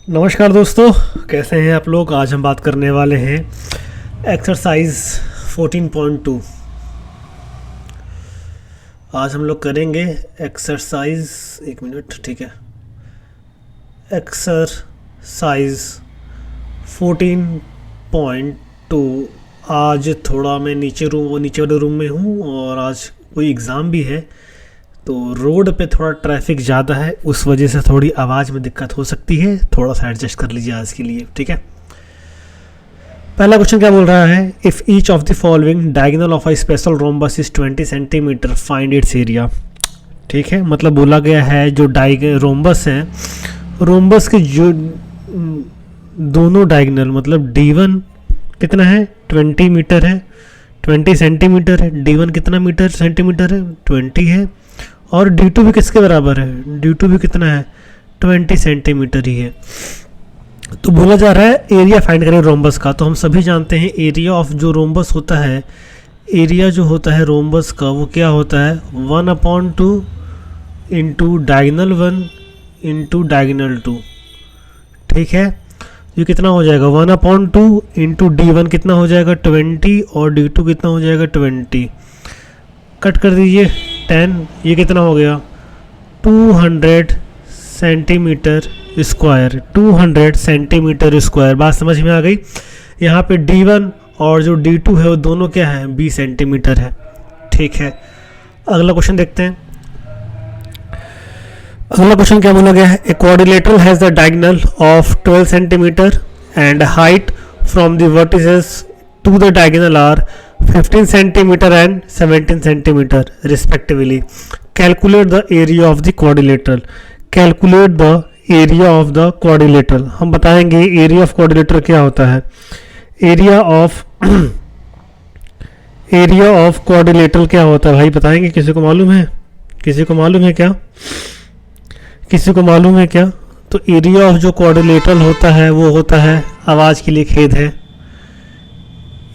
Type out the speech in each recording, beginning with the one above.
नमस्कार दोस्तों, कैसे हैं आप लोग। आज हम बात करने वाले हैं एक्सरसाइज 14.2। आज हम लोग करेंगे एक्सरसाइज, एक मिनट, ठीक है, एक्सरसाइज 14.2। आज थोड़ा मैं नीचे वाले रूम में हूँ और आज कोई एग्ज़ाम भी है, तो रोड पे थोड़ा ट्रैफिक ज़्यादा है, उस वजह से थोड़ी आवाज़ में दिक्कत हो सकती है। थोड़ा सा एडजस्ट कर लीजिए आज के लिए, ठीक है। पहला क्वेश्चन क्या बोल रहा है, if each of the following diagonal of a special rhombus is 20 centimetre find its area. ठीक है, मतलब बोला गया है जो रोम्बस है, रोम्बस के जो दोनों डायगोनल, मतलब D1 कितना है, 20 मीटर है, 20 सेंटीमीटर है। D1 कितना मीटर सेंटीमीटर है, 20 है। और D2 भी किसके बराबर है, D2 भी कितना है, 20 सेंटीमीटर ही है। तो बोला जा रहा है एरिया फाइंड करें रोम्बस का। तो हम सभी जानते हैं एरिया ऑफ जो रोम्बस होता है, एरिया जो होता है रोम्बस का, वो क्या होता है, 1/2 इंटू डायगोनल 1 इंटू डायगोनल 2। ठीक है, ये कितना हो जाएगा, 1/2 इंटू D1 कितना हो जाएगा, 20, और D2 कितना हो जाएगा, 20। कट कर दीजिए 10, ये कितना हो गया, 200 सेंटीमीटर स्क्वायर, 200 सेंटीमीटर स्क्वायर। बात समझ में आ गई। यहाँ पे D1 और जो D2 है वो दोनों क्या है, 20 सेंटीमीटर है। ठीक है, अगला क्वेश्चन देखते हैं। अगला क्वेश्चन क्या बोला गया है, a quadrilateral has the diagonal of 12 centimetre and height from the vertices to the diagonal are 15 centimeter and 17 centimeter respectively. Calculate the area of the quadrilateral. Calculate the area of the quadrilateral. हम बताएंगे area of quadrilateral क्या होता है। area of quadrilateral क्या होता है भाई, बताएंगे। किसी को मालूम है, किसी को मालूम है क्या, किसी को मालूम है क्या। तो area of जो quadrilateral होता है वो होता है, आवाज़ के लिए खेद है,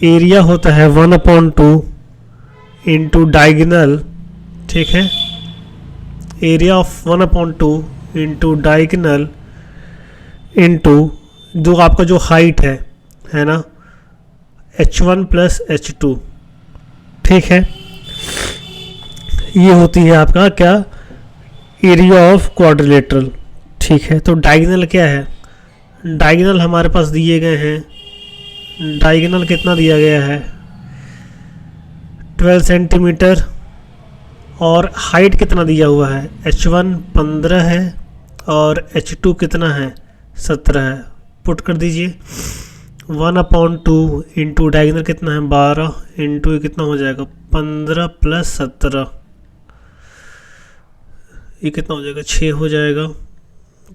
एरिया होता है 1/2 इंटू डायगोनल। ठीक है, area of 1/2 into diagonal into जो आपका जो हाइट है ना, H1 प्लस H2। ठीक है, ये होती है आपका क्या, एरिया ऑफ क्वाड्रिलेटरल। ठीक है, तो डायगोनल क्या है, डायगोनल हमारे पास दिए गए हैं, डायगोनल कितना दिया गया है, 12 सेंटीमीटर, और हाइट कितना दिया हुआ है, H1 15 है और H2 कितना है, 17 है। पुट कर दीजिए 1/2 इंटू डायगोनल कितना है, 12 इंटू कितना हो जाएगा, 15 प्लस 17, ये कितना हो जाएगा, 6 हो जाएगा।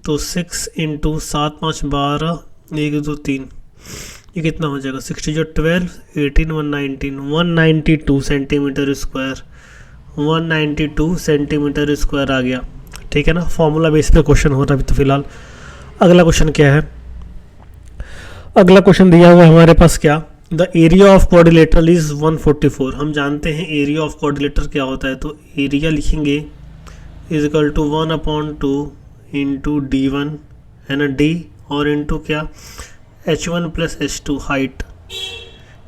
तो 6 इंटू 7 5 12, 1 2 3, ये कितना हो जाएगा, 60 जो 12 18 119 192 सेंटीमीटर स्क्वायर, 192 सेंटीमीटर स्क्वायर आ गया। ठीक है ना, फॉर्मूला बेस पे क्वेश्चन हो रहा है अभी तो फिलहाल। अगला क्वेश्चन क्या है, अगला क्वेश्चन दिया हुआ है हमारे पास क्या, the area of quadrilateral is 144। हम जानते हैं एरिया ऑफ क्वाड्रिलेटर क्या होता है, तो एरिया लिखेंगे is equal to 1/2 into D1 है ना, D, और इंटू क्या, H1 plus H2 height.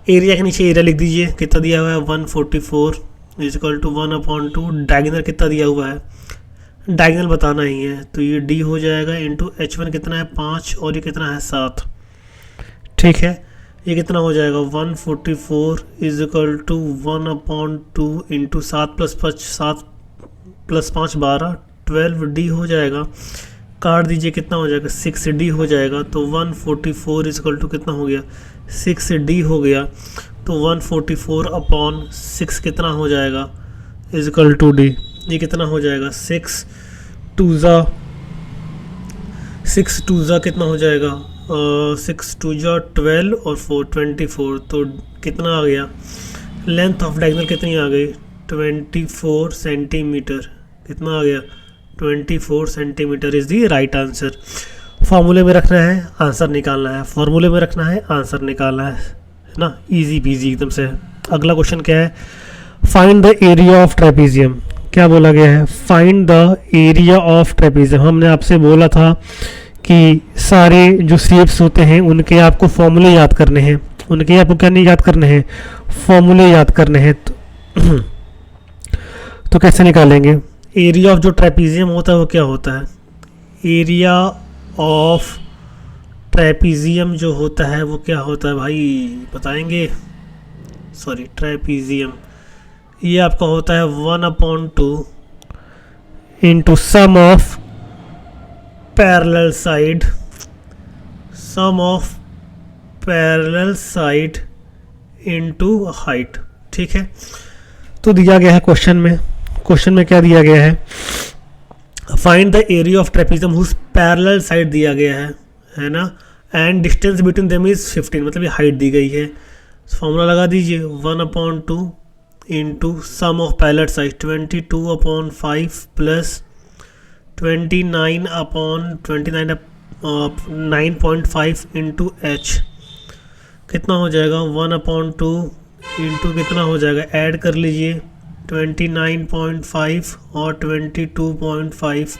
Area के नीचे एरिया लिख दीजिए, कितना दिया हुआ है, 144 इज इक्वल टू 1/2। डायगोनल कितना दिया हुआ है, डायगोनल बताना ही है, तो ये D हो जाएगा इंटू H1 कितना है, 5, और ये कितना है, 7। ठीक है, ये कितना हो जाएगा, 144 is equal to 1/2 into 7 plus 5 12, 12D हो जाएगा। काट दीजिए, कितना हो जाएगा, 6D हो जाएगा। तो 144 इजकल टू कितना हो गया, 6D हो गया। तो 144/6 कितना हो जाएगा, इजकल टू D, ये कितना हो जाएगा, 6 2 ज़ा कितना हो जाएगा, 6 2 ज़ा 12 और 4 24। तो कितना आ गया, लेंथ ऑफ डायगोनल कितनी आ गई, 24 सेंटीमीटर। कितना आ गया, 24 centimetre is the right answer. फार्मूले में रखना है, आंसर निकालना है, फार्मूले में रखना है, आंसर निकालना है ना, इजी पीजी एकदम से। अगला क्वेश्चन क्या है, find the area of trapezium. क्या बोला गया है, find the area of trapezium. हमने आपसे बोला था कि सारे जो शेप्स होते हैं उनके आपको फॉर्मूले याद करने हैं, उनके आपको क्या नहीं याद करने हैं, फॉर्मूले याद करने हैं। तो कैसे निकालेंगे? एरिया ऑफ जो ट्रेपीजियम होता है वो क्या होता है? एरिया ऑफ ट्रेपीजियम जो होता है वो क्या होता है भाई, बताएंगे? सॉरी, ट्रेपीजियम ये आपका होता है 1/2 into sum of parallel side, sum of parallel side into height. ठीक है, तो दिया गया है क्वेश्चन में, क्वेश्चन में क्या दिया गया है? Find the area of trapezium whose parallel side दिया गया है ना, and distance between them is 15, मतलब ये हाइट दी गई है। फॉर्मूला लगा दीजिए 1/2 into sum of parallel side 22/5 plus 9.5 into H, कितना हो जाएगा? 1/2 इंटू कितना हो जाएगा, ऐड कर लीजिए 29.5 और 22.5, 5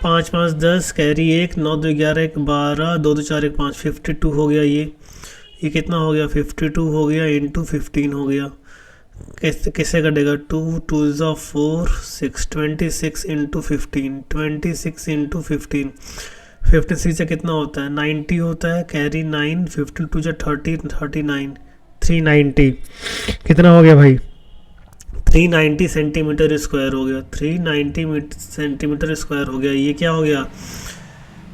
5 10 कैरी 1, 9 2 11 1 12, 2 2 4 1 5, 52 हो गया। ये कितना हो गया? 52 हो गया इंटू 15 हो गया। कैसे कटेगा? 2 2 4 6, 26 इंटू 15, 26 इंटू 15, 53 से कितना होता है? 90 होता है, कैरी 9, 52 से 30, 39, 390 कितना हो गया भाई? 390 सेंटीमीटर स्क्वायर हो गया, 390 सेंटीमीटर स्क्वायर हो गया। ये क्या हो गया?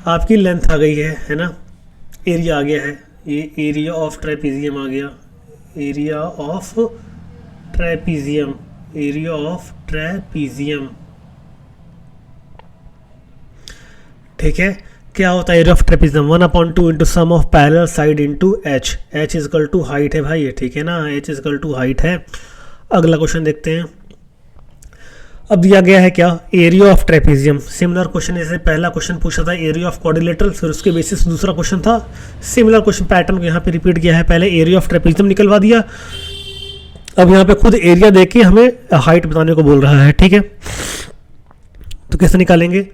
आपकी लेंथ आ गई है ना, एरिया आ गया है, ये एरिया ऑफ ट्रेपीजियम आ गया, area of trapezium, area of trapezium. ठीक है, क्या होता है area of trapezium? 1/2 into sum of parallel side into h, h is equal to height है भाई ये, ठीक है ना, एच इजकल टू हाइट है। अगला क्वेश्चन देखते हैं। अब दिया गया है क्या? Area of trapezium. Similar question, जैसे पहला क्वेश्चन पूछा था एरिया ऑफ क्वाड्रिलेटरल, फिर उसके बेसिस दूसरा क्वेश्चन था। सिमिलर क्वेश्चन पैटर्न को यहाँ पे रिपीट किया है, पहले एरिया ऑफ ट्रेपीजियम निकलवा दिया, अब यहाँ पे खुद एरिया देके हमें हाइट बताने को बोल रहा है। ठीक है, तो कैसे निकालेंगे?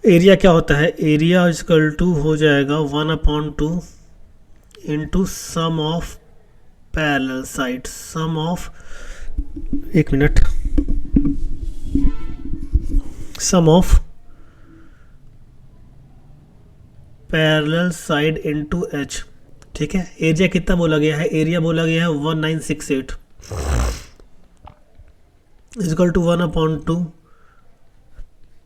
एरिया क्या होता है? एरिया इजकल टू हो जाएगा 1/2 into sum of parallel side, sum of, एक मिनट, sum of parallel side into H. ठीक है, एरिया कितना बोला गया है? एरिया बोला गया है 1968 इजकल टू 1/2,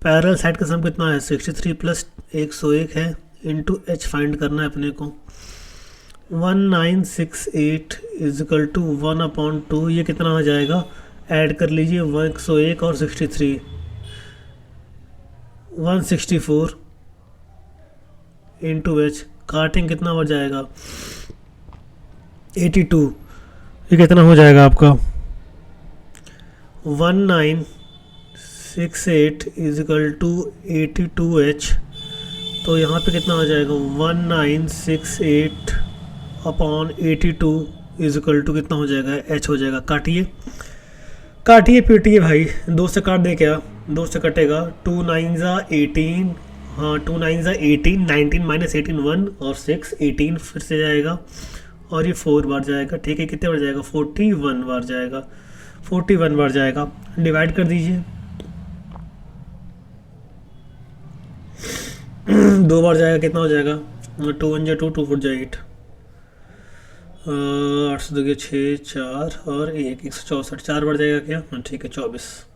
पैरेलल साइड का सम कितना है? 63 प्लस 101 है, इंटू एच फाइंड करना है अपने को। 1968 इजकल टू 1/2, ये कितना हो जाएगा? ऐड कर लीजिए 101 और 63, 164 इंटू एच, काटिंग कितना हो जाएगा? 82, ये कितना हो जाएगा आपका? 1968 इजकल टू 82H, तो यहाँ पे कितना हो जाएगा? 1968 अपॉन 82 इजकल टू कितना हो जाएगा? H हो जाएगा। काटिए काटिए पीटिए भाई, 2 से काट दे, क्या 2 से कटेगा? 2 9 ज़ा 18, हाँ 2 9 ज़ा 18, 19 माइनस 18 1 और 6 18 फिर से जाएगा, और ये 4 बार जाएगा। ठीक है, कितने बार जाएगा? 41 बार जाएगा, 41 बार जाएगा। डिवाइड कर दीजिए, 2 बार जाएगा, कितना हो जाएगा? 2 1 2, 2 4 8, 8 से 2 6 4 और 1 164, 4 बार जाएगा क्या? हाँ ठीक है, 24।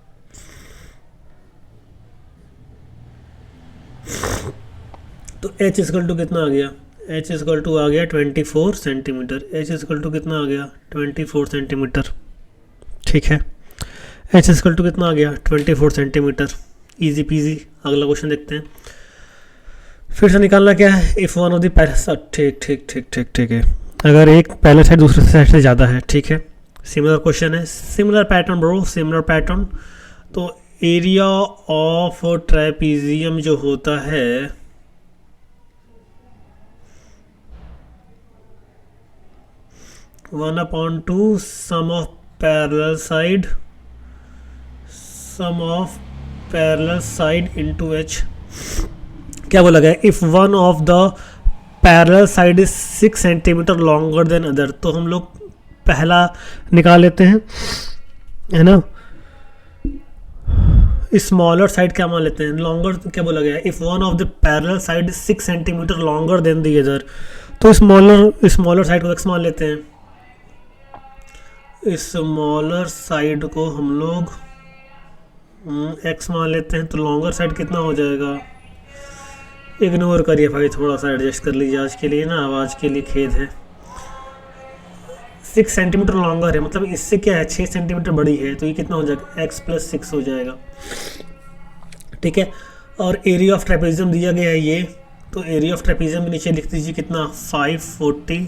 तो H इजकल टू कितना आ गया? H इजकल टू आ गया 24 सेंटीमीटर। H इजकल टू कितना आ गया? 24 सेंटीमीटर। ठीक है, H इजकल टू कितना आ गया? 24 सेंटीमीटर। Easy PG. अगला क्वेश्चन देखते हैं। फिर से निकालना क्या है? If one of the parallel, ठीक ठीक ठीक ठीक ठीक है, अगर एक पैरेलल साइड दूसरे साइड से ज़्यादा है। ठीक है, सिमिलर क्वेश्चन है, similar pattern bro, similar pattern. तो एरिया ऑफ ट्रेपीजियम जो होता है one upon two sum of parallel side, sum of parallel side into h. क्या बोला गया, if one of the parallel side is 6 centimetre longer than other, तो हम लोग पहला निकाल लेते हैं, है ना। स्मॉलर साइड क्या मान लेते हैं, लॉन्गर क्या बोला गया, if one of the parallel side is 6 centimetre longer then the other, तो स्मॉलर साइड को एक्स मान लेते हैं। स्मॉलर साइड को हम लोग एक्स मान लेते हैं, तो लॉन्गर साइड कितना हो जाएगा, इग्नोर करिए भाई, थोड़ा सा एडजस्ट कर लीजिए आज के लिए ना, आवाज़ के लिए खेद है। 6 सेंटीमीटर लॉन्गर है, मतलब इससे क्या है 6 सेंटीमीटर बड़ी है, तो ये कितना हो जाएगा, x + 6 हो जाएगा, ठीक है। और एरिया ऑफ ट्रेपेजियम दिया गया है ये, तो एरिया ऑफ ट्रेपेजियम नीचे लिख दीजिए कितना, 540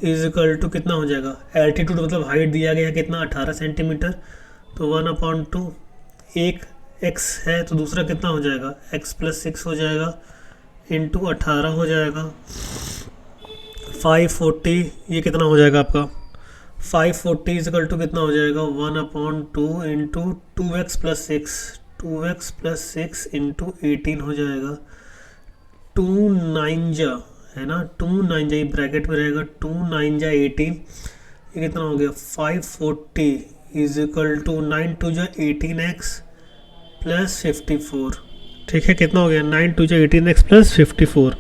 = कितना हो जाएगा, एल्टीट्यूड मतलब हाइट दिया गया है कितना, 18 सेंटीमीटर, तो 1/2, एक x है तो दूसरा कितना हो जाएगा, x + 6 हो जाएगा इंटू 18 हो जाएगा, 540, ये कितना हो जाएगा आपका, 540 = कितना हो जाएगा, 1/2 इंटू 2x + 6, 2x + 6 इंटू 18 हो जाएगा, 2 9 जा, है ना, 2 9 जा, ये ब्रैकेट में रहेगा, 2 9 जा 18, ये कितना हो गया, 540 = 9 2 जा 18x + 54, ठीक है, कितना हो गया, 9 2 जा 18x + 54,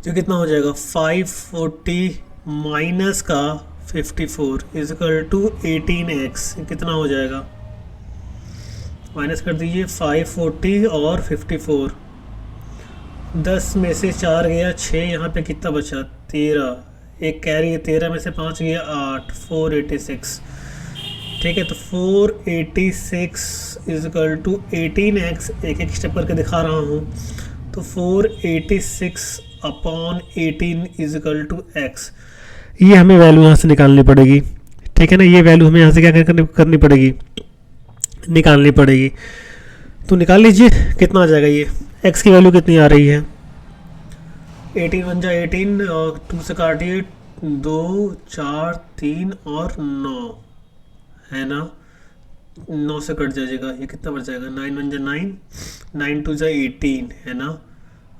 तो कितना हो जाएगा, 540 माइनस का 54 = 18x, कितना हो जाएगा, माइनस कर दीजिए 540 और 54, 10 में से 4 गया 6, यहाँ पे कितना बचा 13, एक कैरी है, 13 में से 5 गया 8, 486, ठीक है। तो 486 = 18x, एक एक स्टेप करके दिखा रहा हूँ, तो 486/18 = x, ये हमें वैल्यू यहाँ से निकालनी पड़ेगी, ठीक है ना, ये वैल्यू हमें यहाँ से क्या करनी पड़ेगी, निकालनी पड़ेगी, तो निकाल लीजिए कितना आ जाएगा, ये x की वैल्यू कितनी आ रही है, 18 1 जा 18 और 2 से काटिए 2 4 3 और 9, है ना, 9 से कट जाएगा, ये कितना बच जाएगा, 9 1 जा 9, 9 2 जा 18, है ना,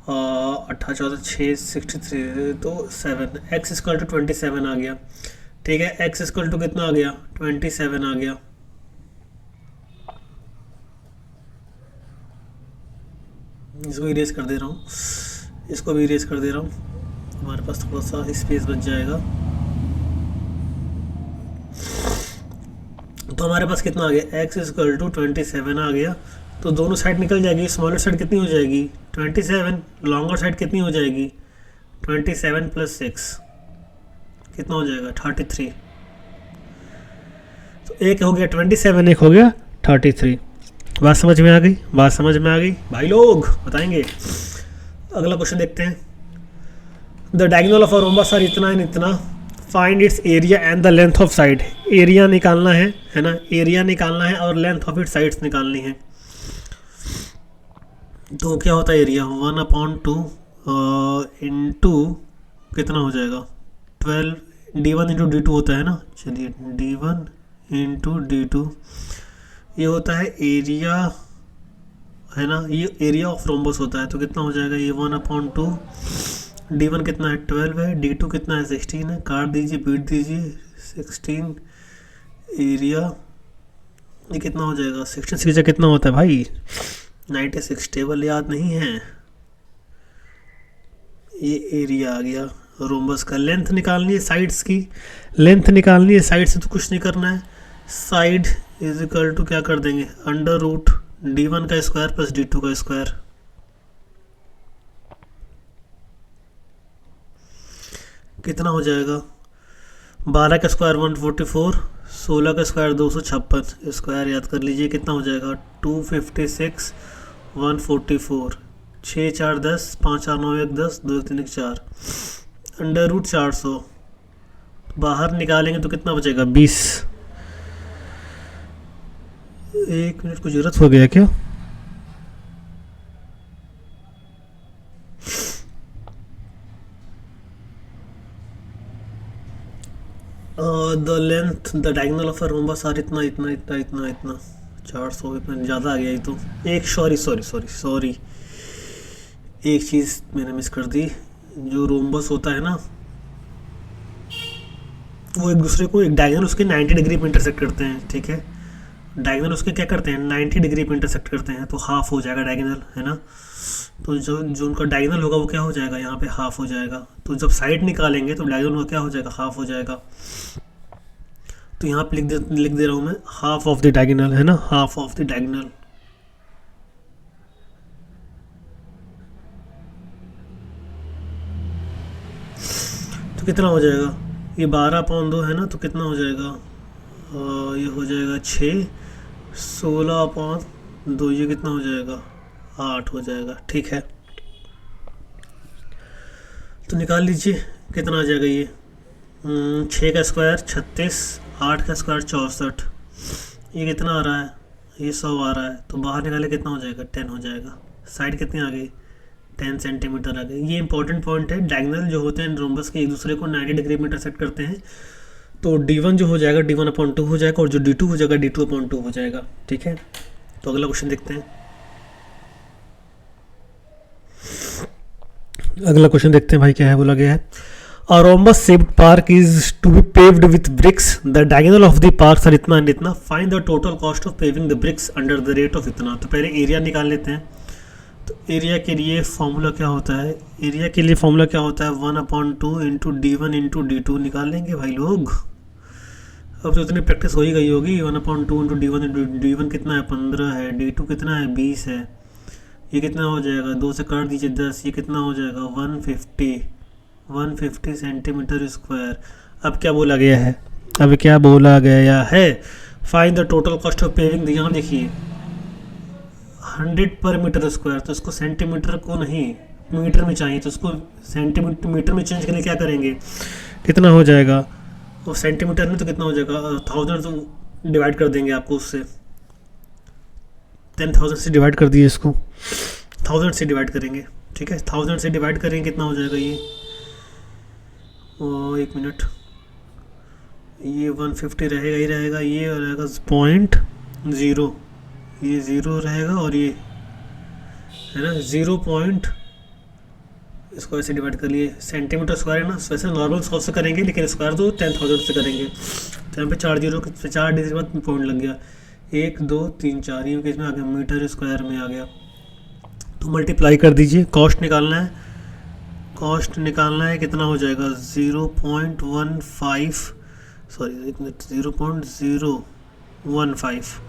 18 14 6 63, तो 7, x = 27 आ गया, ठीक है, x = कितना आ गया, 27 आ गया, इसको इरेज कर दे रहा हूँ, इसको भी इरेज कर दे रहा हूँ, हमारे पास थोड़ा सा स्पेस बच जाएगा, तो हमारे पास कितना आ गया, x = 27 आ गया, तो दोनों साइड निकल जाएगी, स्मॉलर साइड कितनी हो जाएगी 27, लॉन्गर साइड कितनी हो जाएगी 27 + 6 कितना हो जाएगा 33, तो एक हो गया 27, एक हो गया 33, बात समझ में आ गई, बात समझ में आ गई भाई लोग, बताएंगे। अगला क्वेश्चन देखते हैं, the diagonal of a rhombus are इतना एंड इतना, find its area and the length of side, area निकालना है ना, एरिया निकालना है और लेंथ ऑफ इट साइड्स निकालनी है, तो क्या होता है एरिया, 1/2 इंटू कितना हो जाएगा 12, d1 × d2 होता है ना, चलिए d1 × d2, ये होता है एरिया, है ना, ये एरिया ऑफ रोम्बस होता है, तो कितना हो जाएगा ये 1/2, d1 कितना है 12 है, d2 कितना है 16 है, काट दीजिए पीट दीजिए 16, एरिया ये कितना हो जाएगा 16 कितना होता है भाई 96, टेबल याद नहीं है, ये एरिया आ गया रोम्बस का। लेंथ निकालनी है साइड्स की, लेंथ निकालनी है साइड से, तो कुछ नहीं करना है, साइड = क्या कर देंगे, √d1 का स्क्वायर + d2 का स्क्वायर, कितना हो जाएगा 12 का स्क्वायर 144, 16 का स्क्वायर 256, स्क्वायर याद कर लीजिए कितना हो जाएगा 256 144, 6 4 10, 5 4 9 1 10, 2 1 3 1 4, √400, बाहर निकालेंगे तो कितना बचेगा 20, 1 मिनट को जरूरत हो गया क्या, the length the diagonal of a rhombus are इतना इतना 400, इतना ज़्यादा आ गया, ये तो एक सॉरी एक चीज़ मैंने मिस कर दी, जो रोम्बस होता है ना वो एक दूसरे को, एक डायगोनल उसके 90 डिग्री पे इंटरसेक्ट करते हैं, ठीक है। डायगोनल उसके क्या करते हैं, 90 डिग्री पे इंटरसेक्ट करते हैं, तो हाफ हो जाएगा डायगोनल, है ना। तो जो जो उनका डायगोनल होगा वो क्या हो जाएगा, यहाँ पे हाफ हो जाएगा। तो जब साइड निकालेंगे तो डायगोनल का क्या हो जाएगा, हाफ हो जाएगा। तो यहाँ पे लिख दे रहा हूँ मैं, हाफ ऑफ द डायगोनल, है ना, हाफ ऑफ द डायगोनल। तो कितना हो जाएगा, ये 12/2 है ना, तो कितना हो जाएगा, ये हो जाएगा 6, 16/2, ये कितना हो जाएगा, 8 हो जाएगा, ठीक है। तो निकाल लीजिए कितना आ जाएगा ये, 6 का स्क्वायर 36, 8 का स्क्वायर 64, ये कितना आ रहा है, ये 100 आ रहा है। तो बाहर निकाले कितना हो जाएगा, 10 हो जाएगा। साइड कितनी आ गई, 10 सेंटीमीटर आ गई। ये इंपॉर्टेंट पॉइंट है, डायगोनल जो होते हैं रोम्बस के एक दूसरे को 90 डिग्री में इंटरसेक्ट करते हैं। तो D1 जो हो जाएगा D1/2 हो जाएगा, और जो D2 हो जाएगा D2/2 हो जाएगा, ठीक है। तो अगला क्वेश्चन देखते हैं। अगला क्वेश्चन देखते हैं भाई, क्या है बोला गया है। A rhombus shaped park is to be paved with bricks. The diagonal of the parks are इतना and इतना. Find the total cost of paving the bricks under the rate of इतना. तो पहले एरिया निकाल लेते हैं। तो एरिया के लिए फॉर्मूला क्या होता है, एरिया के लिए फॉर्मूला क्या होता है, 1/2 इंटू D1 इंटू D2 निकाल लेंगे भाई लोग। अब तो इतनी प्रैक्टिस हो ही गई होगी। 1/2 इंटू D1 इंटू D1 कितना है, 15 है। D2 कितना है, 20 है। ये कितना हो जाएगा, 2 से काट दीजिए 10, ये कितना हो जाएगा, 150 सेंटीमीटर स्क्वायर। अब क्या बोला गया है, अब क्या बोला गया है, find the total cost of paving. यहाँ देखिए 100 पर मीटर स्क्वायर, तो इसको सेंटीमीटर को नहीं मीटर में चाहिए, तो उसको सेंटीमीटर मीटर में चेंज करने क्या करेंगे, कितना हो जाएगा, वो सेंटीमीटर में तो कितना हो जाएगा, 1000 तो डिवाइड कर देंगे आपको उससे, 10,000 से डिवाइड कर दिए इसको, 1000 से डिवाइड करेंगे, ठीक है। 1000 से डिवाइड करेंगे कितना हो जाएगा ये, एक मिनट, ये 150 रहेगा ही रहेगा, ये रहेगा 0.0, ये 0 रहेगा, और ये है ना 0. इसको ऐसे डिवाइड कर लिए, सेंटीमीटर स्क्वायर है ना, वैसे नॉर्मल 100 से करेंगे, लेकिन स्क्वायर तो 10,000 से करेंगे। तो यहाँ पे 4 जीरो, 4 डिजिट के बाद पॉइंट लग गया, 1 2 3 4, ये किस में आ गया, मीटर स्क्वायर में आ गया। तो मल्टीप्लाई कर दीजिए, कॉस्ट निकालना है, कॉस्ट निकालना है, कितना हो जाएगा 0.15, सॉरी 0.015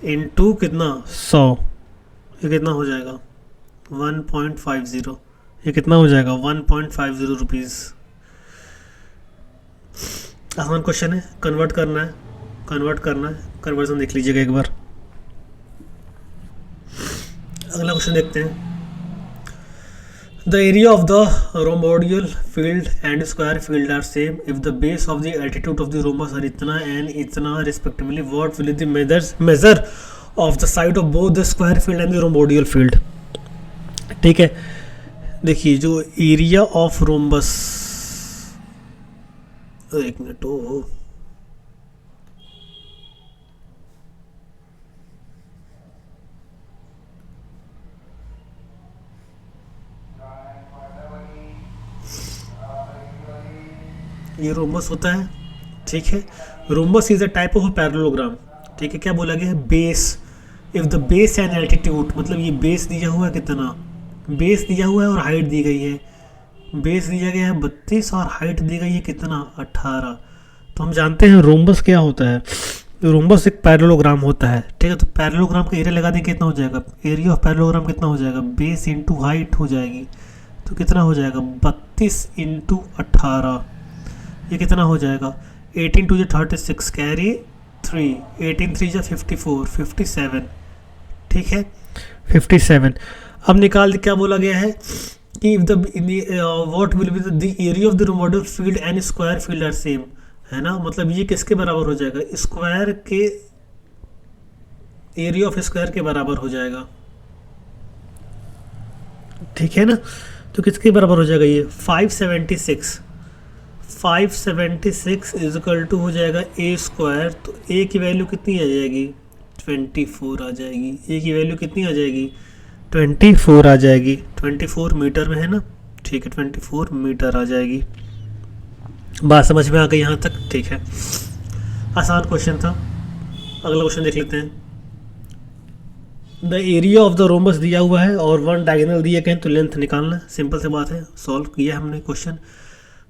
इंटू कितना 100, ये कितना हो जाएगा 1.50, ये कितना हो जाएगा 1.50 रुपीज़। आसान क्वेश्चन है, कन्वर्ट करना है, कन्वर्जन देख लीजिएगा एक बार। अगला क्वेश्चन देखते हैं। The area of the rhomboidal field and square field are same if the base of the altitude of the rhombus are इतना and इतना respectively. What will be the measure of the side of both the square field and the rhomboidal field? ठीक है, देखिए जो area of rhombus, एक minute, ओ ये rhombus होता है, ठीक है। Rhombus is a type of parallelogram, ठीक है। क्या बोला गया है, base, if the base and altitude, मतलब ये बेस दिया हुआ है, कितना बेस दिया हुआ है और हाइट दी गई है, बेस दिया गया है 32 और हाइट दी गई है कितना 18। तो हम जानते हैं रोम्बस क्या होता है, रोम्बस एक पैरेललोग्राम होता है, ठीक है। तो पैरेललोग्राम का एरिया लगा दें, कितना हो जाएगा, एरिया ऑफ पैरेललोग्राम कितना हो जाएगा, बेस इंटू हाइट हो जाएगी, तो कितना हो जाएगा 32 इंटू 18, ये कितना हो जाएगा 18 2 36, कैरी 3, 18 3 54, 57, ठीक है 57। अब निकाल, क्या बोला गया है कि what will be the area of the rhomboidal field and square field are same, है ना। मतलब ये किसके बराबर हो जाएगा, स्क्वायर के एरिया ऑफ स्क्वायर के बराबर हो जाएगा, ठीक है ना। तो किसके बराबर हो जाएगा ये 576 इज इक्वल टू हो जाएगा ए स्क्वायर। तो ए की वैल्यू कितनी आ जाएगी 24 आ जाएगी, ए की वैल्यू कितनी आ जाएगी 24 आ जाएगी, 24 मीटर में है ना, ठीक है 24 मीटर आ जाएगी। बात समझ में आ गई यहाँ तक, ठीक है, आसान क्वेश्चन था। अगला क्वेश्चन देख लेते हैं। The area of the rhombus दिया हुआ है और वन डायगोनल दिए गए, तो लेंथ निकालना है, सिंपल से बात है, सॉल्व किया हमने क्वेश्चन।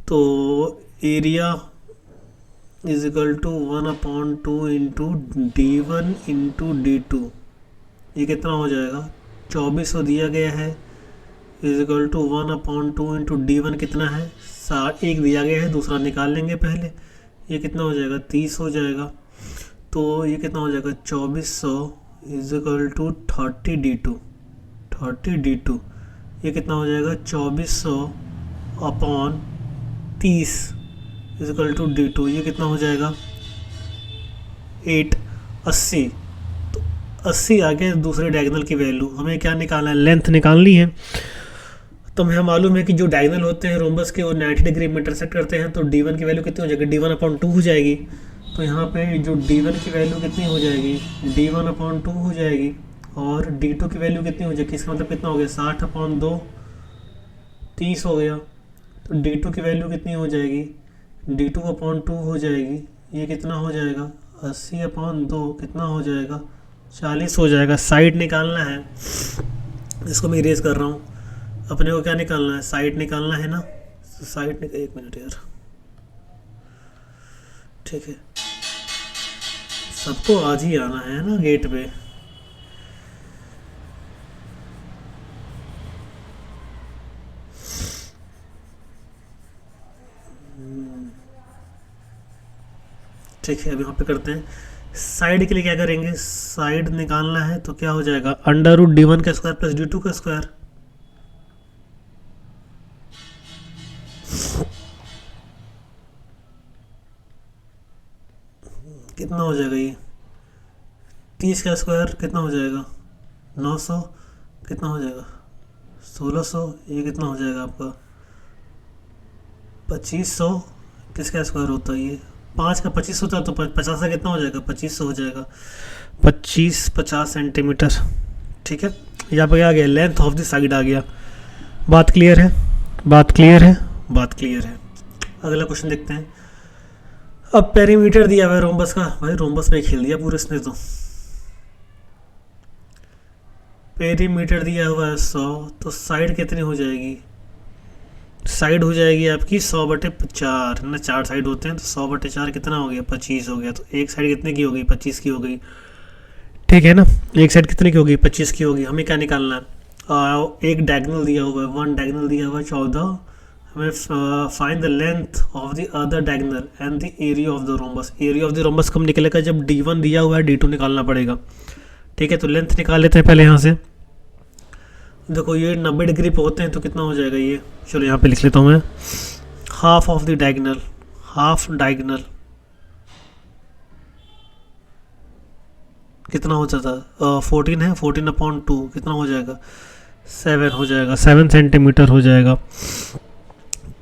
तो area is equal to 1/2 into D1 into D2, ये कितना हो जाएगा, 2400 दिया गया है, is equal to 1/2 into D1 कितना है, 1 दिया गया है, दूसरा निकाल लेंगे पहले, ये कितना हो जाएगा 30 हो जाएगा। तो ये कितना हो जाएगा 2400 इज इक्वल टू 30 D2, ये कितना हो जाएगा 2400 upon 30 is equal to D2, ये कितना हो जाएगा 80। तो 80 आ गया दूसरे डायगोनल की वैल्यू। हमें क्या निकालना है, लेंथ निकालनी है। तो हमें मालूम है कि जो डायगोनल होते हैं रोम्बस के वो 90 डिग्री में इंटरसेक्ट करते हैं, तो D1 की वैल्यू कितनी हो जाएगी, D1/2 हो जाएगी। तो यहाँ पे जो D1 की वैल्यू कितनी हो जाएगी, D1/2 हो जाएगी, और D2 की वैल्यू कितनी हो जाएगी, इसका मतलब कितना हो गया 60/2, 30 हो गया। तो D2 की वैल्यू कितनी हो जाएगी, D2/2 हो जाएगी, ये कितना हो जाएगा 80/2, कितना हो जाएगा 40 हो जाएगा। साइड निकालना है, इसको मैं इरेज कर रहा हूँ। अपने को क्या निकालना है, साइड निकालना है ना, साइड एक मिनट यार, ठीक है, सबको आज ही आना है ना गेट पे। ठीक है, अभी वहाँ पे करते हैं। साइड के लिए क्या करेंगे, साइड निकालना है तो क्या हो जाएगा, √D1 का स्क्वायर प्लस D2 का स्क्वायर। कितना हो जाएगा ये 30 का स्क्वायर कितना हो जाएगा 900, कितना हो जाएगा 1600, ये कितना हो जाएगा आपका 2500, किसका स्क्वायर होता है ये 5 का 25 होता है, तो 50 का कितना हो जाएगा 2500 हो जाएगा, 50 सेंटीमीटर। ठीक है, यहाँ पे आ गया लेंथ ऑफ द साइड आ गया। बात क्लियर है, बात क्लियर है, बात क्लियर है। अगला क्वेश्चन देखते हैं। अब पेरीमीटर दिया हुआ है रोम्बस का, भाई रोम्बस में खेल दिया पूरे इसने तो। पेरीमीटर दिया हुआ है 100, तो साइड कितनी हो जाएगी, साइड हो जाएगी आपकी 100/4 ना, 4 साइड होते हैं तो 100/4 कितना हो गया 25 हो गया। तो एक साइड कितने की हो गई 25 की हो गई, ठीक है ना, एक साइड कितने की होगी 25 की होगी। हमें क्या निकालना है, एक डायगोनल दिया हुआ है, वन डायगोनल दिया हुआ है 14, हमें find the length of the other diagonal and the area of the rhombus. Area of the rhombus कब निकलेगा, जब D1 दिया हुआ है D2 निकालना पड़ेगा। ठीक है, तो लेंथ निकाल लेते हैं पहले यहाँ से। देखो ये 90 डिग्री पे होते हैं तो कितना हो जाएगा ये, चलो यहाँ पे लिख लेता हूँ मैं, half of the diagonal, half diagonal कितना हो जाता है 14 है, 14/2 कितना हो जाएगा 7 हो जाएगा, 7 सेंटीमीटर हो जाएगा।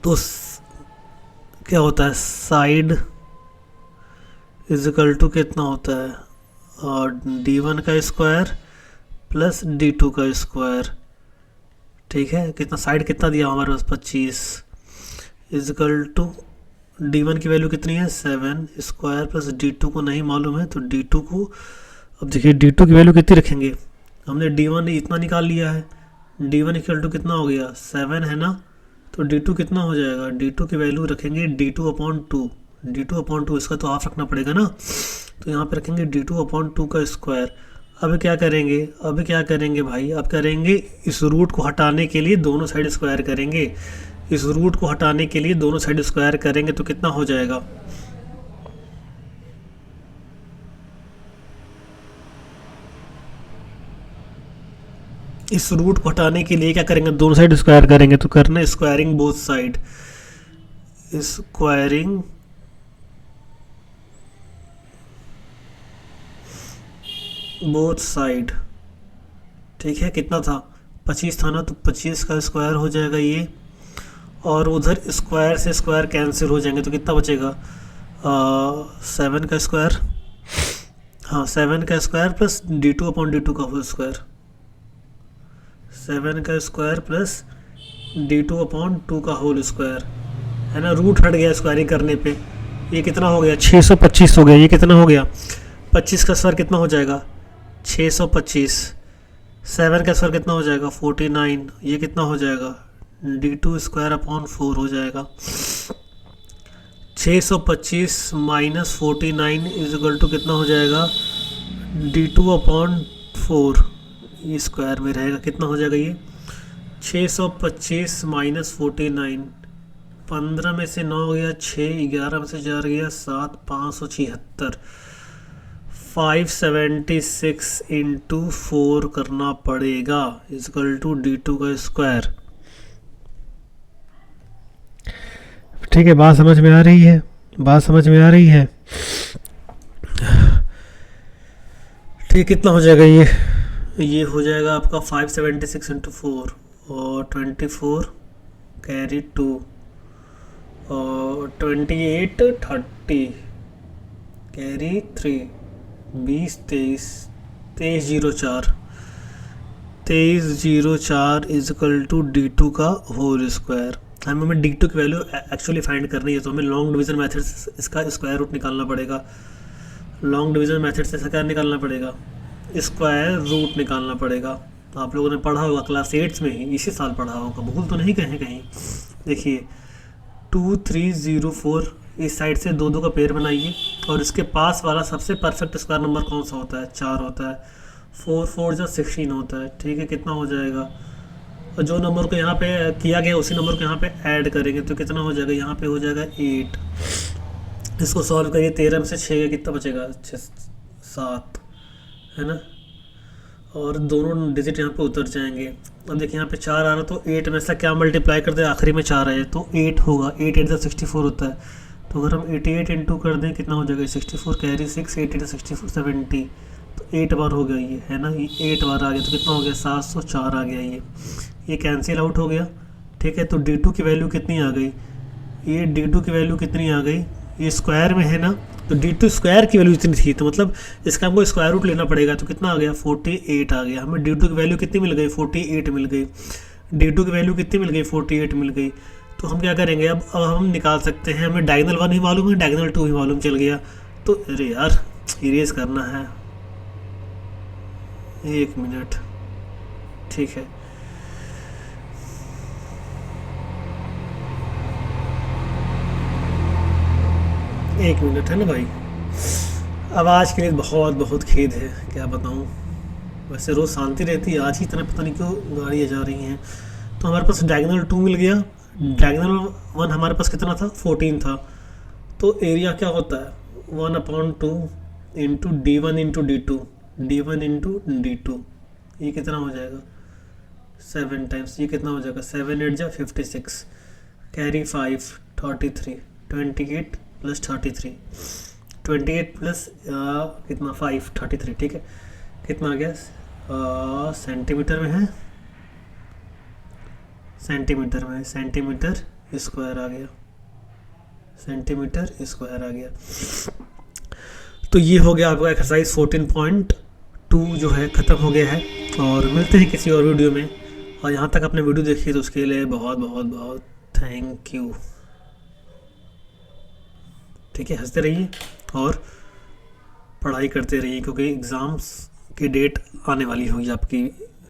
तो क्या होता है साइड इजिकल टू कितना होता है, और D1 का स्क्वायर प्लस D2 का स्क्वायर। ठीक है, कितना साइड कितना दिया हमारे पास 25 इजिकल टू D1 की वैल्यू कितनी है 7 स्क्वायर प्लस D2 को नहीं मालूम है, तो D2 को, अब देखिए D2 की वैल्यू कितनी रखेंगे, हमने D1 इतना निकाल लिया है, D1 इक्वल टू कितना हो गया 7 है ना, तो D2 कितना हो जाएगा, D2 की वैल्यू रखेंगे D2/2, D2/2 इसका तो हाफ रखना पड़ेगा ना, तो यहाँ पे रखेंगे D2/2 का स्क्वायर। अब क्या करेंगे, अब क्या करेंगे भाई, अब करेंगे इस रूट को हटाने के लिए दोनों साइड स्क्वायर करेंगे, इस रूट को हटाने के लिए दोनों साइड स्क्वायर करेंगे तो कितना हो जाएगा, इस रूट को हटाने के लिए क्या करेंगे दोनों साइड स्क्वायर करेंगे, तो करना squaring both side, squaring both side. ठीक है, कितना था 25 था ना, तो 25 का स्क्वायर हो जाएगा ये, और उधर स्क्वायर से स्क्वायर कैंसिल हो जाएंगे तो कितना बचेगा 7 का स्क्वायर, हाँ 7 का स्क्वायर प्लस D2/2 का होल स्क्वायर। 7 का स्क्वायर प्लस D2/2 का होल स्क्वायर, है ना। रूट हट गया स्क्वायरिंग करने पे, ये कितना हो गया 625 हो गया। ये कितना हो गया 25 का स्क्वायर कितना हो जाएगा 625। 7 का स्क्वायर कितना हो जाएगा 49, ये कितना हो जाएगा D2²/4 हो जाएगा। 625 माइनस 49 इज इक्वल टू कितना हो जाएगा D2/4, ये स्क्वायर में रहेगा, कितना हो जाएगा ये 625 माइनस 49, 15 में से 9 गया 6, 11 में से 4 गया 7, 576, 576 इंटू 4 करना पड़ेगा इक्वल टू D2 का स्क्वायर। ठीक है, बात समझ में आ रही है, बात समझ में आ रही है। ठीक, कितना हो जाएगा ये हो जाएगा आपका 576 इंटू 4 और 24 कैरी 2 और 28 30 carry 3 20 23 2304 2304 is equal to D2 का होल स्क्वायर। हमें D2 की वैल्यू एक्चुअली फाइंड करनी है, तो हमें लॉन्ग डिवीजन मेथड से इसका स्क्वायर रूट निकालना पड़ेगा। लॉन्ग डिवीजन मेथड से इसका क्या निकालना पड़ेगा स्क्वायर रूट निकालना पड़ेगा। तो आप लोगों ने पढ़ा होगा क्लास 8 में ही, इसी साल पढ़ा होगा, भूल तो नहीं कहीं कहीं। देखिए 2 3 0 4, इस साइड से 2 2 का पेयर बनाइए और इसके पास वाला सबसे परफेक्ट स्क्वायर नंबर कौन सा होता है 4 होता है। 4 4 जो 16 होता है। ठीक है, कितना हो जाएगा, और जो नंबर को यहाँ पे किया गया उसी नंबर को यहाँ पे ऐड करेंगे तो कितना हो जाएगा, यहाँ पे हो जाएगा 8। इसको सॉल्व करिए, 13 में से 6 कितना बचेगा 7, है ना। और दोनों डिजिट यहाँ पे उतर जाएंगे। अब देखिए यहाँ पे 4 आ रहा, तो 8 में से क्या मल्टीप्लाई कर दे, आखिरी में 4 आए तो 8 होगा। 8 8 64 होता है, तो अगर हम 88 इंटू कर दें कितना हो जाएगा 64 कैरी 6, 8 8 64 70, तो 8 बार हो गया ये, है ना। ये 8 बार आ गया तो कितना हो गया 704 आ गया ये कैंसिल आउट हो गया। ठीक है, तो D2 की वैल्यू कितनी आ गई, ये D2 की वैल्यू कितनी आ गई, ये स्क्वायर में है ना, तो D2 स्क्वायर की वैल्यू इतनी थी, तो मतलब इसका हमको स्क्वायर रूट लेना पड़ेगा। तो कितना आ गया 48 आ गया। हमें D2 की वैल्यू कितनी मिल गई 48 मिल गई। D2 की वैल्यू कितनी मिल गई 48 मिल गई। तो हम क्या करेंगे, अब हम निकाल सकते हैं। हमें डायगोनल 1 ही मालूम है, डायगोनल 2 ही मालूम चल गया। तो अरे यार इरेज करना है, 1 मिनट। ठीक है, एक मिनट, है ना भाई। अब आज के लिए बहुत बहुत खेद है, क्या बताऊँ। वैसे रोज़ शांति रहती है, आज ही इतना पता नहीं क्यों गाड़ियाँ जा रही हैं। तो हमारे पास डायगोनल 2 मिल गया, डायगोनल 1 हमारे पास कितना था 14 था। तो एरिया क्या होता है 1/2 into D1 into D2, D1 into D2, ये कितना हो जाएगा 7 टाइम्स, ये कितना हो जाएगा 7 8 जा 56 कैरी 5 33 28 प्लस 33 28 प्लस कितना 5 33। ठीक है, कितना आ गया सेंटीमीटर में है, सेंटीमीटर में, सेंटीमीटर स्क्वायर आ गया, सेंटीमीटर स्क्वायर आ गया। तो ये हो गया आपका एक्सरसाइज 14.2 जो है ख़त्म हो गया है। और मिलते हैं किसी और वीडियो में। और यहाँ तक आपने वीडियो देखी तो उसके लिए बहुत बहुत बहुत थैंक यू। ठीक है, हंसते रहिए और पढ़ाई करते रहिए, क्योंकि एग्ज़ाम्स की डेट आने वाली होगी आपकी